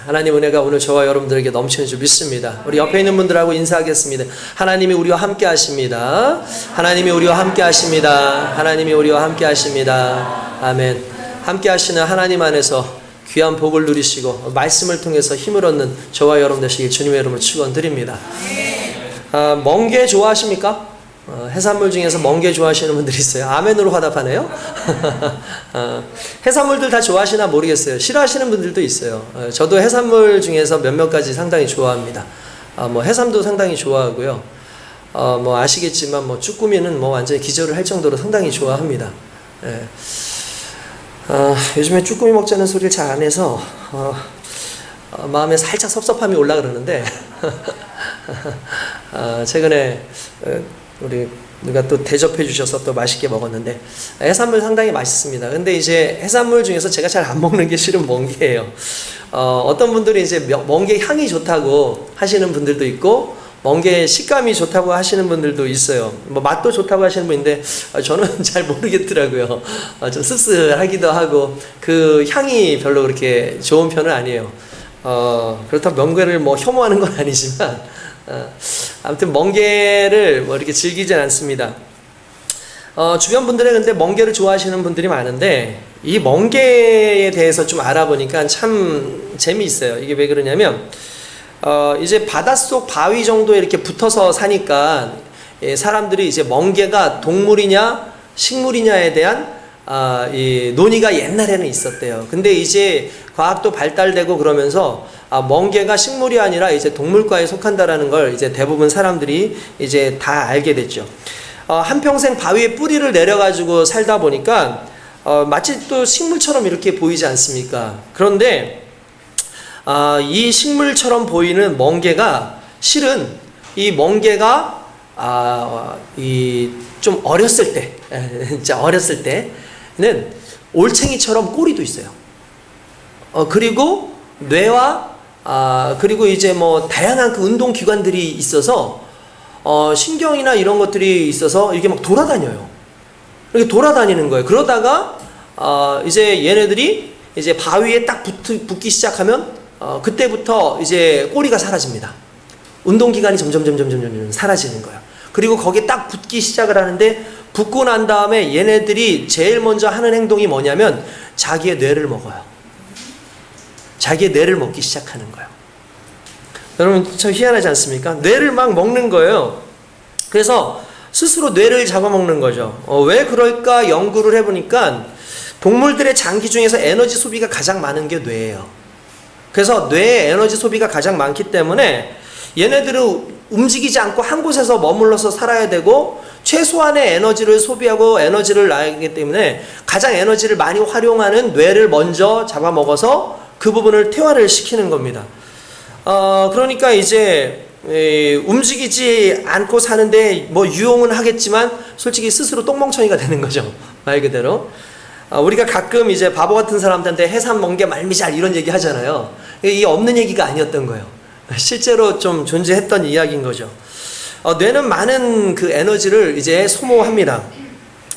하나님 은혜가 오늘 저와 여러분들에게 넘치는 줄 믿습니다. 우리 옆에 있는 분들하고 인사하겠습니다. 하나님이 우리와 함께 하십니다. 하나님이 우리와 함께 하십니다. 하나님이 우리와 함께 하십니다. 아멘. 함께 하시는 하나님 안에서 귀한 복을 누리시고 말씀을 통해서 힘을 얻는 저와 여러분 되시길 주님의 이름으로 축원드립니다. 멍게 좋아하십니까? 해산물 중에서 멍게 좋아하시는 분들이 있어요. 아멘으로 화답하네요. 해산물들 다 좋아하시나 모르겠어요. 싫어하시는 분들도 있어요. 저도 해산물 중에서 몇몇 가지 상당히 좋아합니다. 해삼도 상당히 좋아하고요. 아시겠지만 쭈꾸미는 완전히 기절을 할 정도로 상당히 좋아합니다. 예. 요즘에 쭈꾸미 먹자는 소리를 잘 안 해서 마음에 살짝 섭섭함이 올라 그러는데 최근에 우리 누가 또 대접해 주셔서 또 맛있게 먹었는데 해산물 상당히 맛있습니다. 근데 이제 해산물 중에서 제가 잘 안 먹는 게 실은 멍게예요. 어떤 분들이 이제 멍게 향이 좋다고 하시는 분들도 있고 멍게 식감이 좋다고 하시는 분들도 있어요. 맛도 좋다고 하시는 분인데 저는 잘 모르겠더라고요. 좀 씁쓸하기도 하고 그 향이 별로 그렇게 좋은 편은 아니에요. 그렇다고 멍게를 혐오하는 건 아니지만 아무튼 멍게를 이렇게 즐기진 않습니다. 주변 분들의 근데 멍게를 좋아하시는 분들이 많은데 이 멍게에 대해서 좀 알아보니까 참 재미있어요. 이게 왜 그러냐면 이제 바닷속 바위 정도에 이렇게 붙어서 사니까 사람들이 이제 멍게가 동물이냐 식물이냐에 대한 이 논의가 옛날에는 있었대요. 근데 이제 과학도 발달되고 그러면서 멍게가 식물이 아니라 이제 동물과에 속한다라는 걸 이제 대부분 사람들이 이제 다 알게 됐죠. 한평생 바위에 뿌리를 내려가지고 살다 보니까 마치 또 식물처럼 이렇게 보이지 않습니까? 그런데 이 식물처럼 보이는 멍게가 실은 이 멍게가 좀 어렸을 때, 진짜 어렸을 때는 올챙이처럼 꼬리도 있어요. 그리고 뇌와 그리고 이제 다양한 그 운동 기관들이 있어서 신경이나 이런 것들이 있어서 이렇게 막 돌아다녀요. 이렇게 돌아다니는 거예요. 그러다가 이제 얘네들이 이제 바위에 딱 붙기 시작하면 그때부터 이제 꼬리가 사라집니다. 운동기관이 점점 사라지는 거예요. 그리고 거기에 딱 붙기 시작을 하는데 붙고 난 다음에 얘네들이 제일 먼저 하는 행동이 뭐냐면 자기의 뇌를 먹어요. 자기의 뇌를 먹기 시작하는 거예요. 여러분 참 희한하지 않습니까? 뇌를 막 먹는 거예요. 그래서 스스로 뇌를 잡아먹는 거죠. 왜 그럴까 연구를 해보니까 동물들의 장기 중에서 에너지 소비가 가장 많은 게 뇌예요. 그래서 뇌의 에너지 소비가 가장 많기 때문에 얘네들은 움직이지 않고 한 곳에서 머물러서 살아야 되고 최소한의 에너지를 소비하고 에너지를 나기 때문에 가장 에너지를 많이 활용하는 뇌를 먼저 잡아먹어서 그 부분을 퇴화를 시키는 겁니다. 그러니까 이제 움직이지 않고 사는데 유용은 하겠지만 솔직히 스스로 똥멍청이가 되는 거죠. 말 그대로. 우리가 가끔 이제 바보 같은 사람들한테 해삼, 멍게, 말미잘 이런 얘기 하잖아요. 이게 없는 얘기가 아니었던 거예요. 실제로 좀 존재했던 이야기인 거죠. 뇌는 많은 그 에너지를 이제 소모합니다.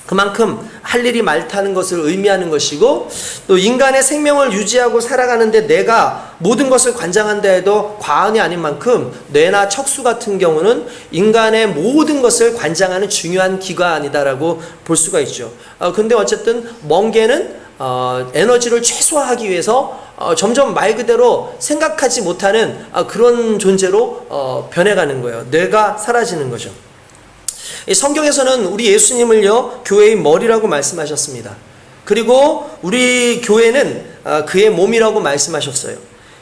그만큼 할 일이 많다는 것을 의미하는 것이고 또 인간의 생명을 유지하고 살아가는데 뇌가 모든 것을 관장한다 해도 과언이 아닌 만큼 뇌나 척수 같은 경우는 인간의 모든 것을 관장하는 중요한 기관이다라고 볼 수가 있죠. 근데 어쨌든 멍게는 에너지를 최소화하기 위해서 점점 말 그대로 생각하지 못하는 그런 존재로 변해가는 거예요. 뇌가 사라지는 거죠. 성경에서는 우리 예수님을요 교회의 머리라고 말씀하셨습니다. 그리고 우리 교회는 그의 몸이라고 말씀하셨어요.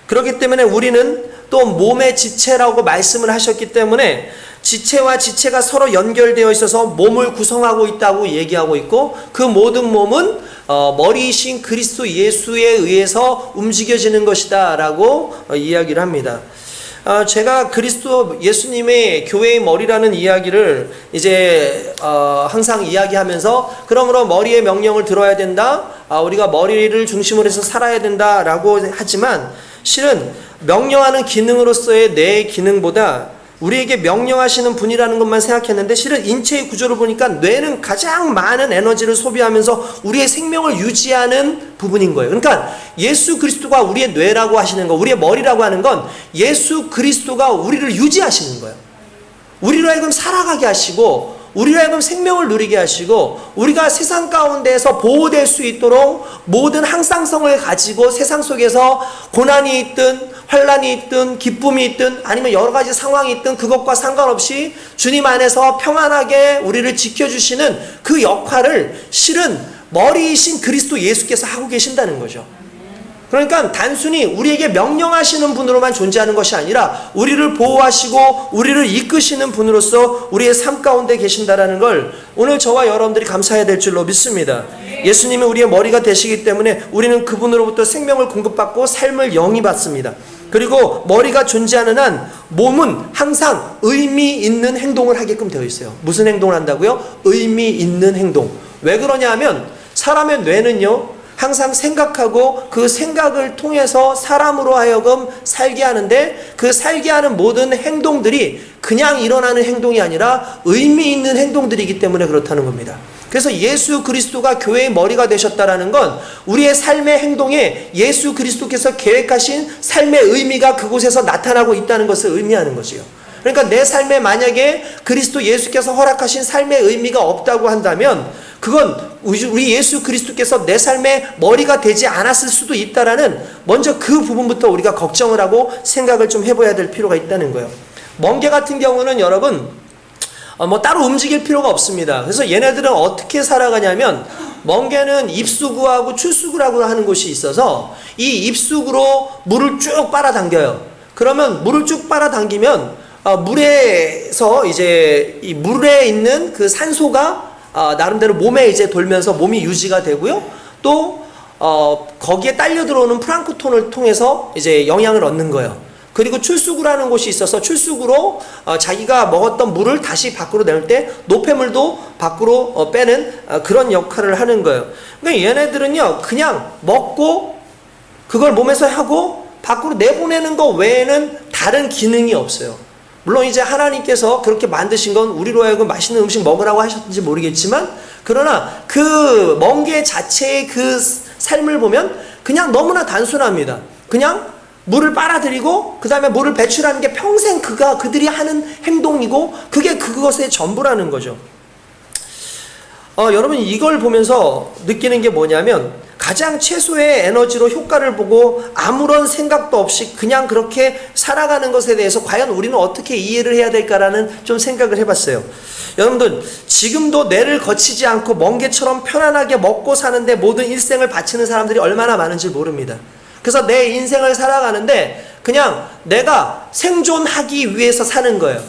그렇기 때문에 우리는 또 몸의 지체라고 말씀을 하셨기 때문에 지체와 지체가 서로 연결되어 있어서 몸을 구성하고 있다고 얘기하고 있고 그 모든 몸은 머리이신 그리스도 예수에 의해서 움직여지는 것이다 라고 이야기를 합니다. 제가 그리스도 예수님의 교회의 머리라는 이야기를 이제 항상 이야기하면서 그러므로 머리의 명령을 들어야 된다. 우리가 머리를 중심으로 해서 살아야 된다라고 하지만 실은 명령하는 기능으로서의 내 기능보다 우리에게 명령하시는 분이라는 것만 생각했는데 실은 인체의 구조를 보니까 뇌는 가장 많은 에너지를 소비하면서 우리의 생명을 유지하는 부분인 거예요. 그러니까 예수 그리스도가 우리의 뇌라고 하시는 거, 우리의 머리라고 하는 건 예수 그리스도가 우리를 유지하시는 거예요. 우리로 하여금 살아가게 하시고 우리로 하여금 생명을 누리게 하시고 우리가 세상 가운데에서 보호될 수 있도록 모든 항상성을 가지고 세상 속에서 고난이 있든 환난이 있든 기쁨이 있든 아니면 여러 가지 상황이 있든 그것과 상관없이 주님 안에서 평안하게 우리를 지켜주시는 그 역할을 실은 머리이신 그리스도 예수께서 하고 계신다는 거죠. 그러니까 단순히 우리에게 명령하시는 분으로만 존재하는 것이 아니라 우리를 보호하시고 우리를 이끄시는 분으로서 우리의 삶 가운데 계신다라는 걸 오늘 저와 여러분들이 감사해야 될 줄로 믿습니다. 예수님이 우리의 머리가 되시기 때문에 우리는 그분으로부터 생명을 공급받고 삶을 영위받습니다. 그리고 머리가 존재하는 한 몸은 항상 의미 있는 행동을 하게끔 되어 있어요. 무슨 행동을 한다고요? 의미 있는 행동. 왜 그러냐 하면 사람의 뇌는요 항상 생각하고 그 생각을 통해서 사람으로 하여금 살게 하는데 그 살게 하는 모든 행동들이 그냥 일어나는 행동이 아니라 의미 있는 행동들이기 때문에 그렇다는 겁니다. 그래서 예수 그리스도가 교회의 머리가 되셨다라는 건 우리의 삶의 행동에 예수 그리스도께서 계획하신 삶의 의미가 그곳에서 나타나고 있다는 것을 의미하는 거지요. 그러니까 내 삶에 만약에 그리스도 예수께서 허락하신 삶의 의미가 없다고 한다면 그건 우리 예수 그리스도께서 내 삶의 머리가 되지 않았을 수도 있다라는 먼저 그 부분부터 우리가 걱정을 하고 생각을 좀 해봐야 될 필요가 있다는 거예요. 멍게 같은 경우는 여러분 따로 움직일 필요가 없습니다. 그래서 얘네들은 어떻게 살아가냐면 멍게는 입수구하고 출수구라고 하는 곳이 있어서 이 입수구로 물을 쭉 빨아당겨요. 그러면 물을 쭉 빨아당기면 물에서 이제 이 물에 있는 그 산소가 나름대로 몸에 이제 돌면서 몸이 유지가 되고요. 또 거기에 딸려 들어오는 플랑크톤을 통해서 이제 영양을 얻는 거예요. 그리고 출수구라는 곳이 있어서 출수구로 자기가 먹었던 물을 다시 밖으로 낼 때 노폐물도 밖으로 빼는 그런 역할을 하는 거예요. 그러니까 얘네들은요 그냥 먹고 그걸 몸에서 하고 밖으로 내보내는 것 외에는 다른 기능이 없어요. 물론 이제 하나님께서 그렇게 만드신 건 우리로 하여금 맛있는 음식 먹으라고 하셨는지 모르겠지만 그러나 그 멍게 자체의 그 삶을 보면 그냥 너무나 단순합니다. 그냥 물을 빨아들이고 그 다음에 물을 배출하는 게 평생 그들이 하는 행동이고 그게 그것의 전부라는 거죠. 여러분 이걸 보면서 느끼는 게 뭐냐면 가장 최소의 에너지로 효과를 보고 아무런 생각도 없이 그냥 그렇게 살아가는 것에 대해서 과연 우리는 어떻게 이해를 해야 될까라는 좀 생각을 해봤어요. 여러분들 지금도 뇌를 거치지 않고 멍게처럼 편안하게 먹고 사는데 모든 일생을 바치는 사람들이 얼마나 많은지 모릅니다. 그래서 내 인생을 살아가는데 그냥 내가 생존하기 위해서 사는 거예요.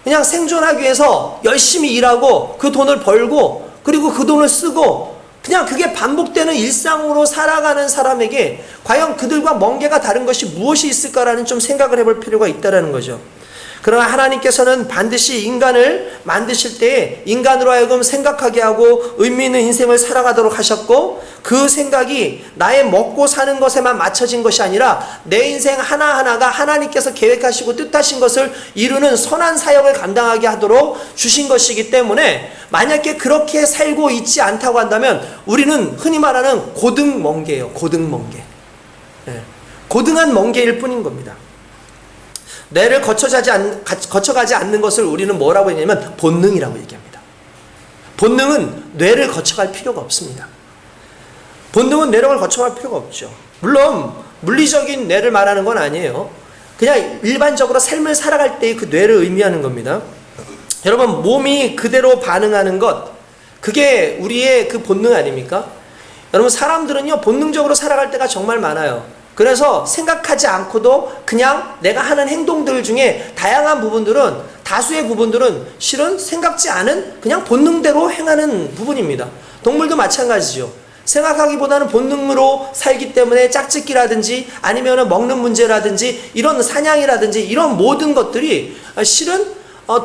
그냥 생존하기 위해서 열심히 일하고 그 돈을 벌고 그리고 그 돈을 쓰고 그냥 그게 반복되는 일상으로 살아가는 사람에게 과연 그들과 멍게가 다른 것이 무엇이 있을까라는 좀 생각을 해볼 필요가 있다는 거죠. 그러나 하나님께서는 반드시 인간을 만드실 때에 인간으로 하여금 생각하게 하고 의미 있는 인생을 살아가도록 하셨고 그 생각이 나의 먹고 사는 것에만 맞춰진 것이 아니라 내 인생 하나하나가 하나님께서 계획하시고 뜻하신 것을 이루는 선한 사역을 감당하게 하도록 주신 것이기 때문에 만약에 그렇게 살고 있지 않다고 한다면 우리는 흔히 말하는 고등멍게예요. 고등멍게. 고등한 멍게일 뿐인 겁니다. 뇌를 거쳐가지 않는 것을 우리는 뭐라고 얘기하냐면 본능이라고 얘기합니다. 본능은 뇌를 거쳐갈 필요가 없습니다. 본능은 뇌를 거쳐갈 필요가 없죠. 물론 물리적인 뇌를 말하는 건 아니에요. 그냥 일반적으로 삶을 살아갈 때의 그 뇌를 의미하는 겁니다. 여러분 몸이 그대로 반응하는 것 그게 우리의 그 본능 아닙니까? 여러분 사람들은요 본능적으로 살아갈 때가 정말 많아요. 그래서 생각하지 않고도 그냥 내가 하는 행동들 중에 다양한 부분들은 다수의 부분들은 실은 생각지 않은 그냥 본능대로 행하는 부분입니다. 동물도 마찬가지죠. 생각하기보다는 본능으로 살기 때문에 짝짓기라든지 아니면 먹는 문제라든지 이런 사냥이라든지 이런 모든 것들이 실은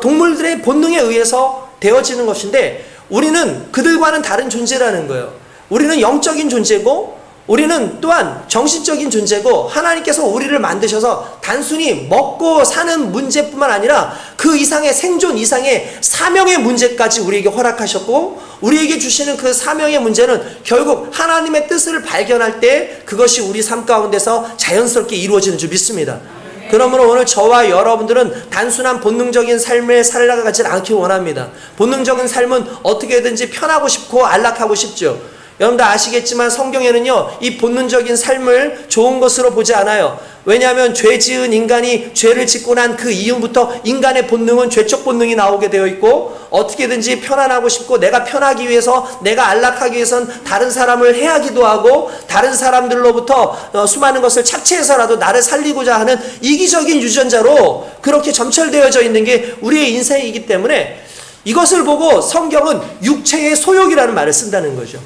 동물들의 본능에 의해서 되어지는 것인데 우리는 그들과는 다른 존재라는 거예요. 우리는 영적인 존재고 우리는 또한 정신적인 존재고 하나님께서 우리를 만드셔서 단순히 먹고 사는 문제뿐만 아니라 그 이상의 생존 이상의 사명의 문제까지 우리에게 허락하셨고, 우리에게 주시는 그 사명의 문제는 결국 하나님의 뜻을 발견할 때 그것이 우리 삶 가운데서 자연스럽게 이루어지는 줄 믿습니다. 그러므로 오늘 저와 여러분들은 단순한 본능적인 삶을 살아가지 않기 원합니다. 본능적인 삶은 어떻게든지 편하고 싶고 안락하고 싶죠. 여러분들 아시겠지만 성경에는요, 이 본능적인 삶을 좋은 것으로 보지 않아요. 왜냐하면 죄 지은 인간이 죄를 짓고 난 그 이후부터 인간의 본능은 죄적 본능이 나오게 되어 있고, 어떻게든지 편안하고 싶고 내가 편하기 위해서, 내가 안락하기 위해선 다른 사람을 해하기도 하고 다른 사람들로부터 수많은 것을 착취해서라도 나를 살리고자 하는 이기적인 유전자로 그렇게 점철되어져 있는 게 우리의 인생이기 때문에, 이것을 보고 성경은 육체의 소욕이라는 말을 쓴다는 거죠.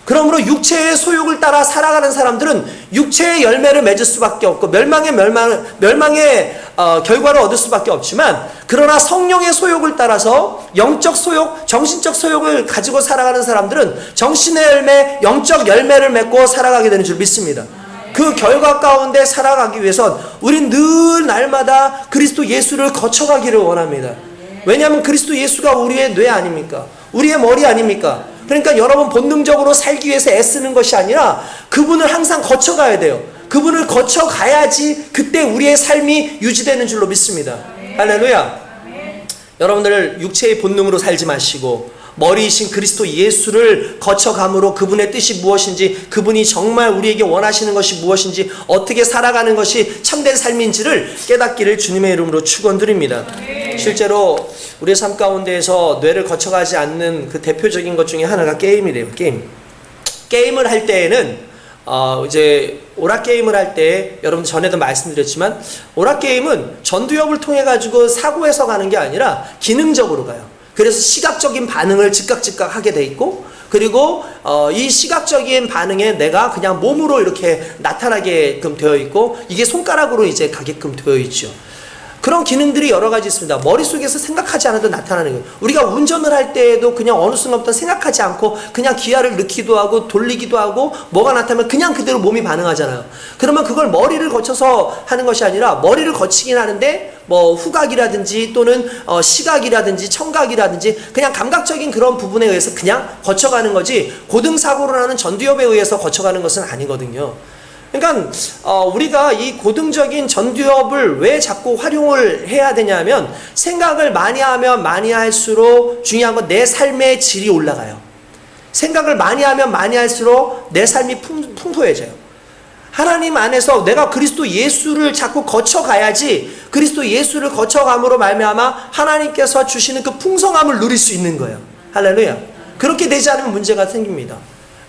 그러므로 육체의 소욕을 따라 살아가는 사람들은 육체의 열매를 맺을 수밖에 없고 멸망의 결과를 얻을 수밖에 없지만, 그러나 성령의 소욕을 따라서 영적 소욕, 정신적 소욕을 가지고 살아가는 사람들은 정신의 열매, 영적 열매를 맺고 살아가게 되는 줄 믿습니다. 그 결과 가운데 살아가기 위해선 우린 늘 날마다 그리스도 예수를 거쳐가기를 원합니다. 왜냐하면 그리스도 예수가 우리의 뇌 아닙니까? 우리의 머리 아닙니까? 그러니까 여러분 본능적으로 살기 위해서 애쓰는 것이 아니라 그분을 항상 거쳐가야 돼요. 그분을 거쳐가야지 그때 우리의 삶이 유지되는 줄로 믿습니다. 할렐루야. 여러분들 육체의 본능으로 살지 마시고 머리이신 그리스도 예수를 거쳐감으로 그분의 뜻이 무엇인지, 그분이 정말 우리에게 원하시는 것이 무엇인지, 어떻게 살아가는 것이 참된 삶인지를 깨닫기를 주님의 이름으로 축원드립니다. 실제로 우리의 삶 가운데에서 뇌를 거쳐가지 않는 그 대표적인 것 중에 하나가 게임이래요. 게임을 할 때에는 이제 오락게임을 할 때, 여러분 전에도 말씀드렸지만 오락게임은 전두엽을 통해 가지고 사고해서 가는 게 아니라 기능적으로 가요. 그래서 시각적인 반응을 즉각 하게 돼 있고, 그리고 이 시각적인 반응에 내가 그냥 몸으로 이렇게 나타나게끔 되어 있고, 이게 손가락으로 이제 가게끔 되어 있죠. 그런 기능들이 여러 가지 있습니다. 머릿속에서 생각하지 않아도 나타나는 거예요. 우리가 운전을 할 때에도 그냥 어느 순간부터 생각하지 않고 그냥 기아를 넣기도 하고 돌리기도 하고, 뭐가 나타나면 그냥 그대로 몸이 반응하잖아요. 그러면 그걸 머리를 거쳐서 하는 것이 아니라, 머리를 거치긴 하는데 뭐 후각이라든지 또는 시각이라든지 청각이라든지 그냥 감각적인 그런 부분에 의해서 그냥 거쳐가는 거지, 고등사고로라는 전두엽에 의해서 거쳐가는 것은 아니거든요. 그러니까 우리가 이 고등적인 전두엽을 왜 자꾸 활용을 해야 되냐면, 생각을 많이 하면 많이 할수록 중요한 건 내 삶의 질이 올라가요. 생각을 많이 하면 많이 할수록 내 삶이 풍부해져요. 하나님 안에서 내가 그리스도 예수를 자꾸 거쳐가야지, 그리스도 예수를 거쳐감으로 말미암아 하나님께서 주시는 그 풍성함을 누릴 수 있는 거예요. 할렐루야. 그렇게 되지 않으면 문제가 생깁니다.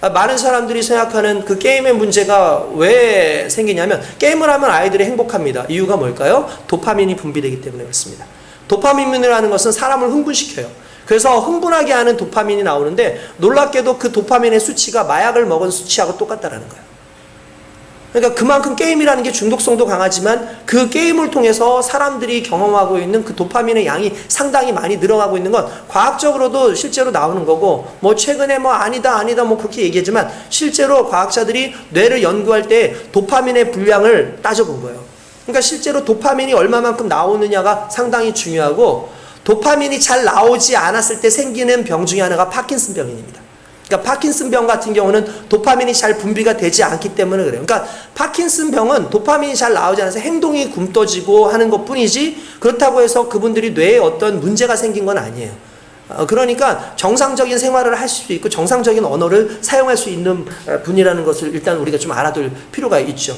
많은 사람들이 생각하는 그 게임의 문제가 왜 생기냐면, 게임을 하면 아이들이 행복합니다. 이유가 뭘까요? 도파민이 분비되기 때문에 그렇습니다. 도파민이라는 것은 사람을 흥분시켜요. 그래서 흥분하게 하는 도파민이 나오는데, 놀랍게도 그 도파민의 수치가 마약을 먹은 수치하고 똑같다라는 거예요. 그러니까 그만큼 게임이라는 게 중독성도 강하지만, 그 게임을 통해서 사람들이 경험하고 있는 그 도파민의 양이 상당히 많이 늘어나고 있는 건 과학적으로도 실제로 나오는 거고, 뭐 최근에 뭐 아니다 뭐 그렇게 얘기하지만, 실제로 과학자들이 뇌를 연구할 때 도파민의 분량을 따져본 거예요. 그러니까 실제로 도파민이 얼마만큼 나오느냐가 상당히 중요하고, 도파민이 잘 나오지 않았을 때 생기는 병 중에 하나가 파킨슨 병입니다. 그러니까 파킨슨 병 같은 경우는 도파민이 잘 분비가 되지 않기 때문에 그래요. 그러니까 파킨슨 병은 도파민이 잘 나오지 않아서 행동이 굼떠지고 하는 것 뿐이지, 그렇다고 해서 그분들이 뇌에 어떤 문제가 생긴 건 아니에요. 그러니까 정상적인 생활을 할 수 있고 정상적인 언어를 사용할 수 있는 분이라는 것을 일단 우리가 좀 알아둘 필요가 있죠.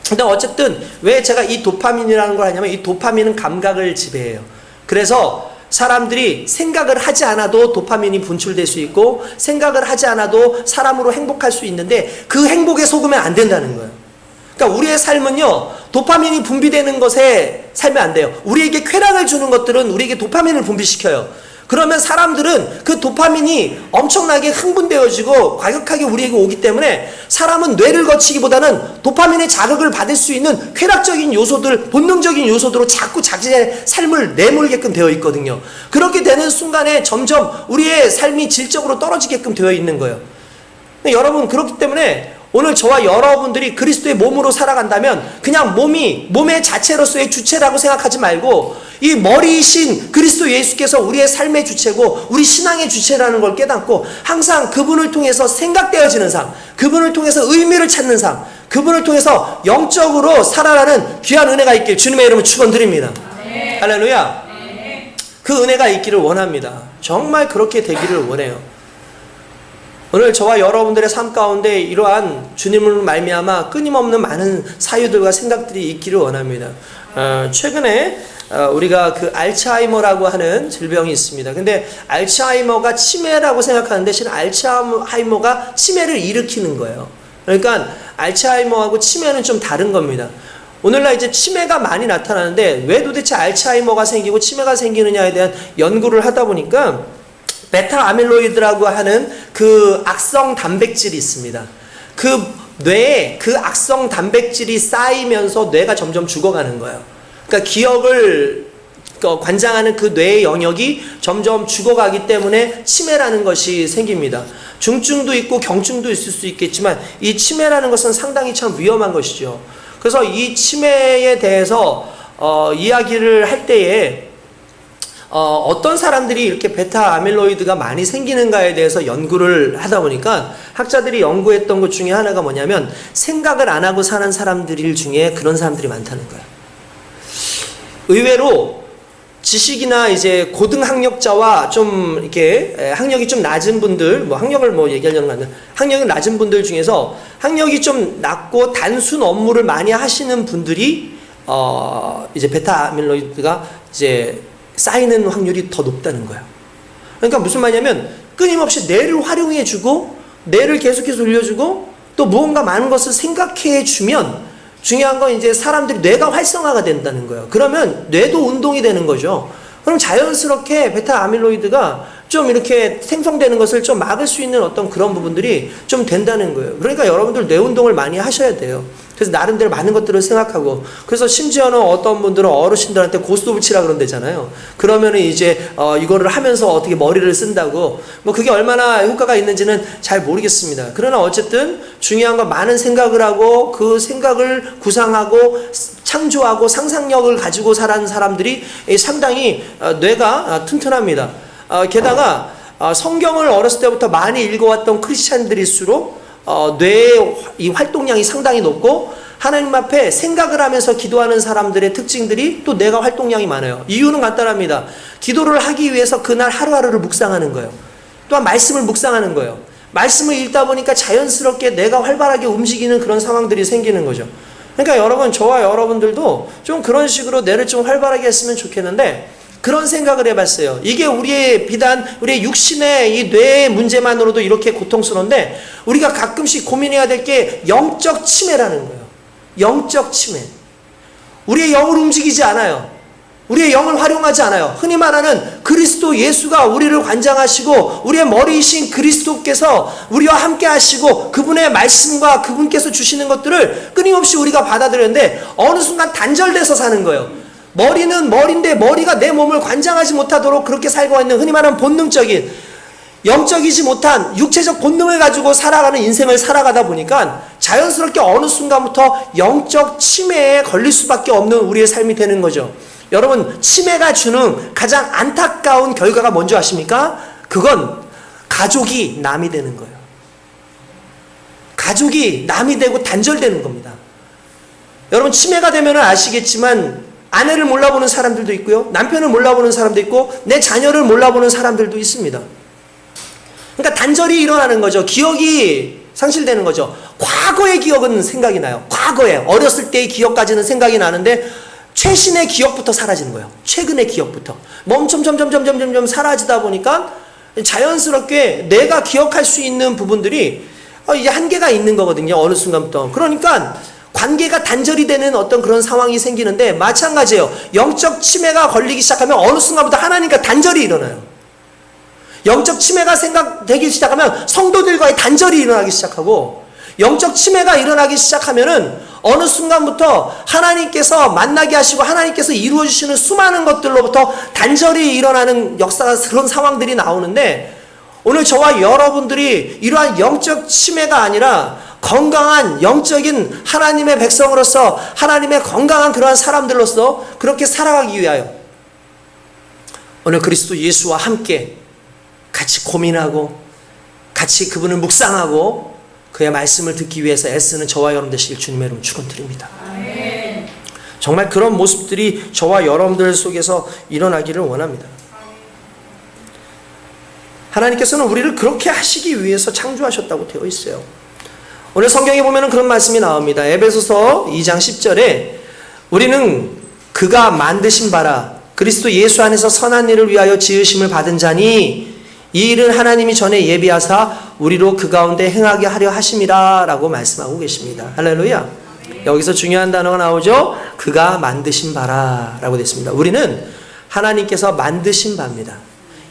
근데 어쨌든 왜 제가 이 도파민이라는 걸 하냐면, 이 도파민은 감각을 지배해요. 그래서 사람들이 생각을 하지 않아도 도파민이 분출될 수 있고, 생각을 하지 않아도 사람으로 행복할 수 있는데, 그 행복에 속으면 안 된다는 거예요. 그러니까 우리의 삶은요, 도파민이 분비되는 것에 살면 안 돼요. 우리에게 쾌락을 주는 것들은 우리에게 도파민을 분비시켜요. 그러면 사람들은 그 도파민이 엄청나게 흥분되어지고 과격하게 우리에게 오기 때문에, 사람은 뇌를 거치기보다는 도파민의 자극을 받을 수 있는 쾌락적인 요소들, 본능적인 요소들로 자꾸 자기의 삶을 내몰게끔 되어 있거든요. 그렇게 되는 순간에 점점 우리의 삶이 질적으로 떨어지게끔 되어 있는 거예요. 여러분, 그렇기 때문에 오늘 저와 여러분들이 그리스도의 몸으로 살아간다면 그냥 몸의 자체로서의 주체라고 생각하지 말고 이 머리이신 그리스도 예수께서 우리의 삶의 주체고 우리 신앙의 주체라는 걸 깨닫고 항상 그분을 통해서 생각되어지는 삶, 그분을 통해서 의미를 찾는 삶, 그분을 통해서 영적으로 살아가는 귀한 은혜가 있길 주님의 이름으로 축원드립니다. 할렐루야. 그 은혜가 있기를 원합니다. 정말 그렇게 되기를 원해요. 오늘 저와 여러분들의 삶 가운데 이러한 주님을 말미암아 끊임없는 많은 사유들과 생각들이 있기를 원합니다. 최근에 우리가 그 알츠하이머라고 하는 질병이 있습니다. 근데 알츠하이머가 치매라고 생각하는데 실은 알츠하이머가 치매를 일으키는 거예요. 그러니까 알츠하이머하고 치매는 좀 다른 겁니다. 오늘날 이제 치매가 많이 나타나는데 왜 도대체 알츠하이머가 생기고 치매가 생기느냐에 대한 연구를 하다 보니까 베타 아밀로이드라고 하는 그 악성 단백질이 있습니다. 그 뇌에 그 악성 단백질이 쌓이면서 뇌가 점점 죽어가는 거예요. 그러니까 기억을 관장하는 그 뇌의 영역이 점점 죽어가기 때문에 치매라는 것이 생깁니다. 중증도 있고 경증도 있을 수 있겠지만 이 치매라는 것은 상당히 참 위험한 것이죠. 그래서 이 치매에 대해서 이야기를 할 때에 어떤 사람들이 이렇게 베타 아밀로이드가 많이 생기는가에 대해서 연구를 하다 보니까 학자들이 연구했던 것 중에 하나가 뭐냐면 생각을 안 하고 사는 사람들 중에 그런 사람들이 많다는 거예요. 의외로 지식이나 이제 고등학력자와 좀 이렇게 학력이 좀 낮은 분들, 뭐 학력을 뭐 얘기하려는 건 아니라 학력이 낮은 분들 중에서 학력이 좀 낮고 단순 업무를 많이 하시는 분들이 이제 베타 아밀로이드가 이제 쌓이는 확률이 더 높다는 거예요. 그러니까 무슨 말이냐면 끊임없이 뇌를 활용해주고 뇌를 계속해서 올려주고 또 무언가 많은 것을 생각해주면 중요한 건 이제 사람들이 뇌가 활성화가 된다는 거예요. 그러면 뇌도 운동이 되는 거죠. 그럼 자연스럽게 베타 아밀로이드가 좀 이렇게 생성되는 것을 좀 막을 수 있는 어떤 그런 부분들이 좀 된다는 거예요. 그러니까 여러분들 뇌 운동을 많이 하셔야 돼요. 그래서 나름대로 많은 것들을 생각하고, 그래서 심지어는 어떤 분들은 어르신들한테 고스톱을 치라 그런대잖아요. 그러면은 이제 이거를 하면서 어떻게 머리를 쓴다고, 뭐 그게 얼마나 효과가 있는지는 잘 모르겠습니다. 그러나 어쨌든 중요한 건 많은 생각을 하고 그 생각을 구상하고 창조하고 상상력을 가지고 살아가는 사람들이 상당히 뇌가 튼튼합니다. 게다가 성경을 어렸을 때부터 많이 읽어왔던 크리스찬들일수록 뇌의 이 활동량이 상당히 높고 하나님 앞에 생각을 하면서 기도하는 사람들의 특징들이 또 뇌가 활동량이 많아요. 이유는 간단합니다. 기도를 하기 위해서 그날 하루하루를 묵상하는 거예요. 또한 말씀을 묵상하는 거예요. 말씀을 읽다 보니까 자연스럽게 뇌가 활발하게 움직이는 그런 상황들이 생기는 거죠. 그러니까 여러분, 저와 여러분들도 좀 그런 식으로 뇌를 좀 활발하게 했으면 좋겠는데 그런 생각을 해봤어요. 이게 비단 우리의 육신의 이 뇌의 문제만으로도 이렇게 고통스러운데 우리가 가끔씩 고민해야 될 게 영적 치매라는 거예요. 영적 치매. 우리의 영을 움직이지 않아요. 우리의 영을 활용하지 않아요. 흔히 말하는 그리스도 예수가 우리를 관장하시고 우리의 머리이신 그리스도께서 우리와 함께 하시고 그분의 말씀과 그분께서 주시는 것들을 끊임없이 우리가 받아들였는데 어느 순간 단절돼서 사는 거예요. 머리는 머리인데 머리가 내 몸을 관장하지 못하도록 그렇게 살고 있는 흔히 말하는 본능적인 영적이지 못한 육체적 본능을 가지고 살아가는 인생을 살아가다 보니까 자연스럽게 어느 순간부터 영적 치매에 걸릴 수밖에 없는 우리의 삶이 되는 거죠. 여러분, 치매가 주는 가장 안타까운 결과가 뭔지 아십니까? 그건 가족이 남이 되는 거예요. 가족이 남이 되고 단절되는 겁니다. 여러분, 치매가 되면 아시겠지만 아내를 몰라보는 사람들도 있고요. 남편을 몰라보는 사람도 있고 내 자녀를 몰라보는 사람들도 있습니다. 그러니까 단절이 일어나는 거죠. 기억이 상실되는 거죠. 과거의 기억은 생각이 나요. 과거에 어렸을 때의 기억까지는 생각이 나는데 최신의 기억부터 사라지는 거예요. 최근의 기억부터. 점점 사라지다 보니까 자연스럽게 내가 기억할 수 있는 부분들이 이제 한계가 있는 거거든요. 어느 순간부터. 그러니까 관계가 단절이 되는 어떤 그런 상황이 생기는데 마찬가지예요. 영적 치매가 걸리기 시작하면 어느 순간부터 하나님과 단절이 일어나요. 영적 치매가 생각되기 시작하면 성도들과의 단절이 일어나기 시작하고 영적 치매가 일어나기 시작하면은 어느 순간부터 하나님께서 만나게 하시고 하나님께서 이루어주시는 수많은 것들로부터 단절이 일어나는 역사가 그런 상황들이 나오는데 오늘 저와 여러분들이 이러한 영적 치매가 아니라 건강한 영적인 하나님의 백성으로서 하나님의 건강한 그러한 사람들로서 그렇게 살아가기 위하여 오늘 그리스도 예수와 함께 같이 고민하고 같이 그분을 묵상하고 그의 말씀을 듣기 위해서 애쓰는 저와 여러분 되시길 주님의 이름으로 축원드립니다. 정말 그런 모습들이 저와 여러분들 속에서 일어나기를 원합니다. 하나님께서는 우리를 그렇게 하시기 위해서 창조하셨다고 되어 있어요. 오늘 성경에 보면 그런 말씀이 나옵니다. 에베소서 2장 10절에 우리는 그가 만드신 바라 그리스도 예수 안에서 선한 일을 위하여 지으심을 받은 자니 이 일은 하나님이 전에 예비하사 우리로 그 가운데 행하게 하려 하심이라 라고 말씀하고 계십니다. 할렐루야. 여기서 중요한 단어가 나오죠. 그가 만드신 바라 라고 됐습니다. 우리는 하나님께서 만드신 바입니다.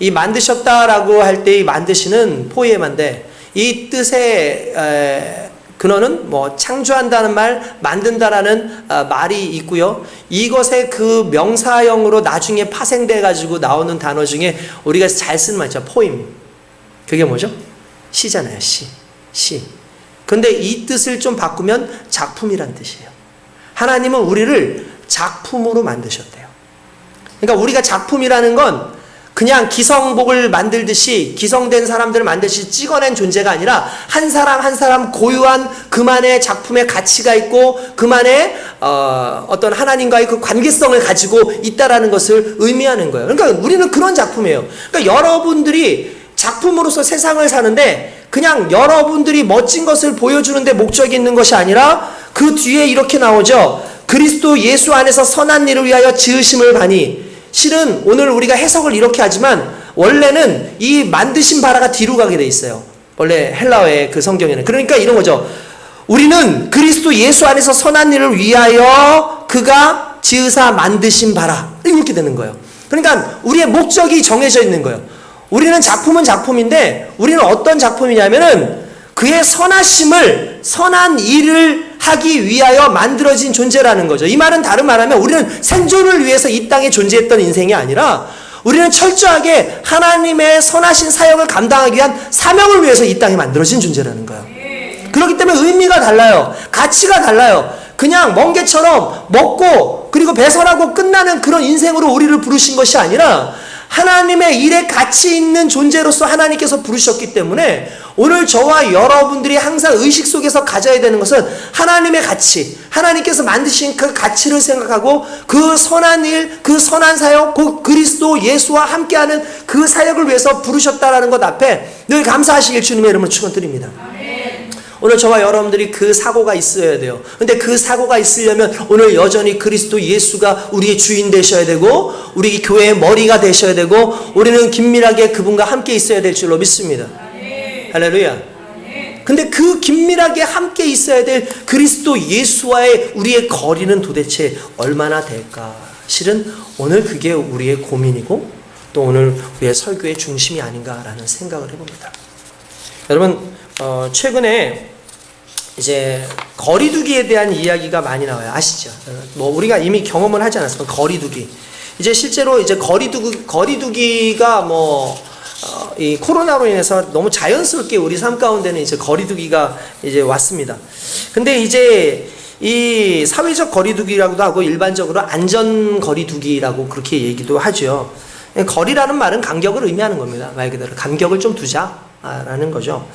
이 만드셨다라고 할 때 이 만드시는 포에마인데 이 뜻의 근원은 뭐 창조한다는 말, 만든다라는 말이 있고요. 이것의 그 명사형으로 나중에 파생돼 가지고 나오는 단어 중에 우리가 잘 쓰는 말 있죠. 포임. 그게 뭐죠? 시잖아요. 시. 근데 이 뜻을 좀 바꾸면 작품이란 뜻이에요. 하나님은 우리를 작품으로 만드셨대요. 그러니까 우리가 작품이라는 건 그냥 기성복을 만들듯이 기성된 사람들을 만들듯이 찍어낸 존재가 아니라 한 사람 한 사람 고유한 그만의 작품의 가치가 있고 그만의 어떤 하나님과의 그 관계성을 가지고 있다라는 것을 의미하는 거예요. 그러니까 우리는 그런 작품이에요. 그러니까 여러분들이 작품으로서 세상을 사는데 그냥 여러분들이 멋진 것을 보여주는 데 목적이 있는 것이 아니라 그 뒤에 이렇게 나오죠. 그리스도 예수 안에서 선한 일을 위하여 지으심을 바니. 실은 오늘 우리가 해석을 이렇게 하지만 원래는 이 만드신 바라가 뒤로 가게 돼 있어요. 원래 헬라어의 그 성경에는. 그러니까 이런 거죠. 우리는 그리스도 예수 안에서 선한 일을 위하여 그가 지으사 만드신 바라. 이렇게 되는 거예요. 그러니까 우리의 목적이 정해져 있는 거예요. 우리는 작품은 작품인데 우리는 어떤 작품이냐면은 그의 선하심을 선한 일을 하기 위하여 만들어진 존재라는 거죠. 이 말은 다른 말하면 우리는 생존을 위해서 이 땅에 존재했던 인생이 아니라 우리는 철저하게 하나님의 선하신 사역을 감당하기 위한 사명을 위해서 이 땅에 만들어진 존재라는 거예요. 그렇기 때문에 의미가 달라요. 가치가 달라요. 그냥 멍게처럼 먹고 그리고 배설하고 끝나는 그런 인생으로 우리를 부르신 것이 아니라 하나님의 일에 가치 있는 존재로서 하나님께서 부르셨기 때문에 오늘 저와 여러분들이 항상 의식 속에서 가져야 되는 것은 하나님의 가치, 하나님께서 만드신 그 가치를 생각하고 그 선한 일, 그 선한 사역, 곧 그리스도 예수와 함께하는 그 사역을 위해서 부르셨다라는 것 앞에 늘 감사하시길 주님의 이름으로 축원드립니다. 오늘 저와 여러분들이 그 사고가 있어야 돼요. 근데 그 사고가 있으려면 오늘 여전히 그리스도 예수가 우리의 주인 되셔야 되고 우리 교회의 머리가 되셔야 되고 우리는 긴밀하게 그분과 함께 있어야 될 줄로 믿습니다. 할렐루야. 근데 그 긴밀하게 함께 있어야 될 그리스도 예수와의 우리의 거리는 도대체 얼마나 될까? 실은 오늘 그게 우리의 고민이고 또 오늘 우리의 설교의 중심이 아닌가라는 생각을 해봅니다. 여러분 최근에 이제 거리두기에 대한 이야기가 많이 나와요. 아시죠? 뭐 우리가 이미 경험을 하지 않았습니까? 거리두기. 이제 실제로 이제 거리두기가 이 코로나로 인해서 너무 자연스럽게 우리 삶 가운데는 이제 거리두기가 이제 왔습니다. 근데 이제 이 사회적 거리두기라고도 하고 일반적으로 안전 거리두기라고 그렇게 얘기도 하죠. 거리라는 말은 간격을 의미하는 겁니다. 말 그대로 간격을 좀 두자라는 거죠.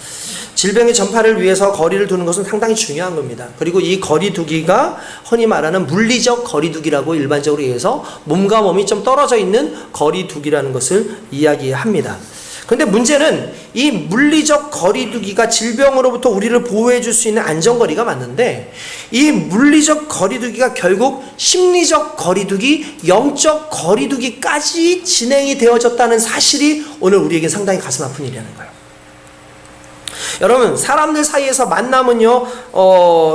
질병의 전파를 위해서 거리를 두는 것은 상당히 중요한 겁니다. 그리고 이 거리두기가 흔히 말하는 물리적 거리두기라고 일반적으로 얘기해서 몸과 몸이 좀 떨어져 있는 거리두기라는 것을 이야기합니다. 그런데 문제는 이 물리적 거리두기가 질병으로부터 우리를 보호해 줄 수 있는 안전거리가 맞는데 이 물리적 거리두기가 결국 심리적 거리두기, 영적 거리두기까지 진행이 되어졌다는 사실이 오늘 우리에게 상당히 가슴 아픈 일이라는 거예요. 여러분 사람들 사이에서 만남은요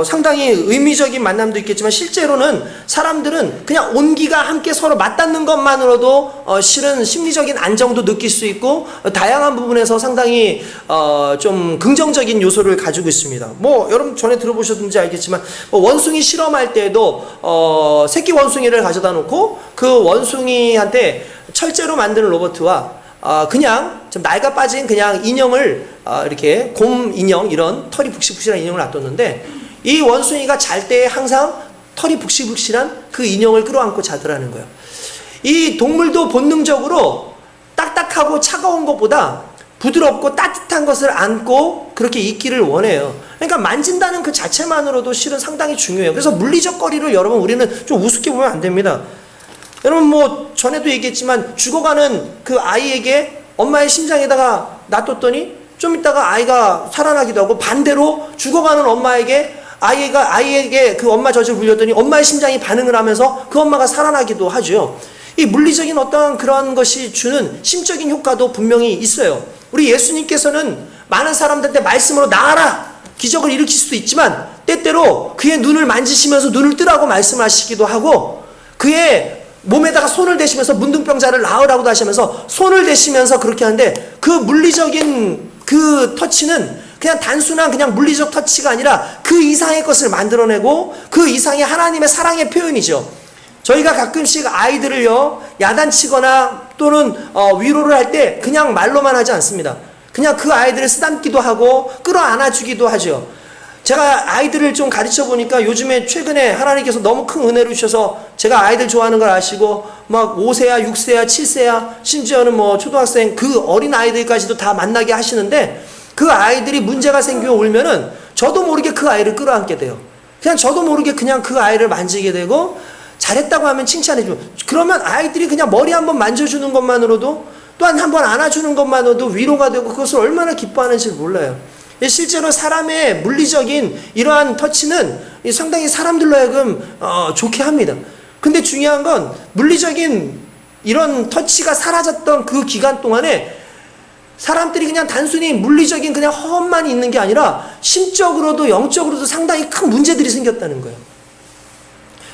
상당히 의미적인 만남도 있겠지만 실제로는 사람들은 그냥 온기가 함께 서로 맞닿는 것만으로도 실은 심리적인 안정도 느낄 수 있고 다양한 부분에서 상당히 좀 긍정적인 요소를 가지고 있습니다. 뭐 여러분 전에 들어보셨는지 알겠지만 원숭이 실험할 때도 새끼 원숭이를 가져다 놓고 그 원숭이한테 철제로 만드는 로봇과 그냥 좀 낡아 빠진 그냥 인형을 이렇게 곰 인형, 이런 털이 북실북실한 인형을 놔뒀는데 이 원숭이가 잘 때 항상 털이 북실북실한 그 인형을 끌어안고 자더라는 거예요. 이 동물도 본능적으로 딱딱하고 차가운 것보다 부드럽고 따뜻한 것을 안고 그렇게 있기를 원해요. 그러니까 만진다는 그 자체만으로도 실은 상당히 중요해요. 그래서 물리적 거리를 여러분 우리는 좀 우습게 보면 안 됩니다. 여러분 뭐 전에도 얘기했지만 죽어가는 그 아이에게 엄마의 심장에다가 놔뒀더니 좀 있다가 아이가 살아나기도 하고, 반대로 죽어가는 엄마에게 아이에게 그 엄마 젖을 물렸더니 엄마의 심장이 반응을 하면서 그 엄마가 살아나기도 하죠. 이 물리적인 어떤 그런 것이 주는 심적인 효과도 분명히 있어요. 우리 예수님께서는 많은 사람들한테 말씀으로 나아라 기적을 일으킬 수도 있지만 때때로 그의 눈을 만지시면서 눈을 뜨라고 말씀하시기도 하고, 그의 몸에다가 손을 대시면서 문둥병자를 나으라고도 하시면서 손을 대시면서 그렇게 하는데, 그 물리적인 그 터치는 그냥 단순한 그냥 물리적 터치가 아니라 그 이상의 것을 만들어내고 그 이상의 하나님의 사랑의 표현이죠. 저희가 가끔씩 아이들을요 야단치거나 또는 위로를 할 때 그냥 말로만 하지 않습니다. 그냥 그 아이들을 쓰담기도 하고 끌어안아주기도 하죠. 제가 아이들을 좀 가르쳐 보니까 요즘에 최근에 하나님께서 너무 큰 은혜를 주셔서, 제가 아이들 좋아하는 걸 아시고 막 5세야 6세야 7세야 심지어는 뭐 초등학생 그 어린 아이들까지도 다 만나게 하시는데, 그 아이들이 문제가 생기고 울면은 저도 모르게 그 아이를 끌어안게 돼요. 그냥 저도 모르게 그냥 그 아이를 만지게 되고, 잘했다고 하면 칭찬해주고, 그러면 아이들이 그냥 머리 한번 만져주는 것만으로도, 또한 한번 안아주는 것만으로도 위로가 되고 그것을 얼마나 기뻐하는지 몰라요. 실제로 사람의 물리적인 이러한 터치는 상당히 사람들로 하여금 좋게 합니다. 근데 중요한 건 물리적인 이런 터치가 사라졌던 그 기간 동안에 사람들이 그냥 단순히 물리적인 그냥 허언만 있는 게 아니라 심적으로도 영적으로도 상당히 큰 문제들이 생겼다는 거예요.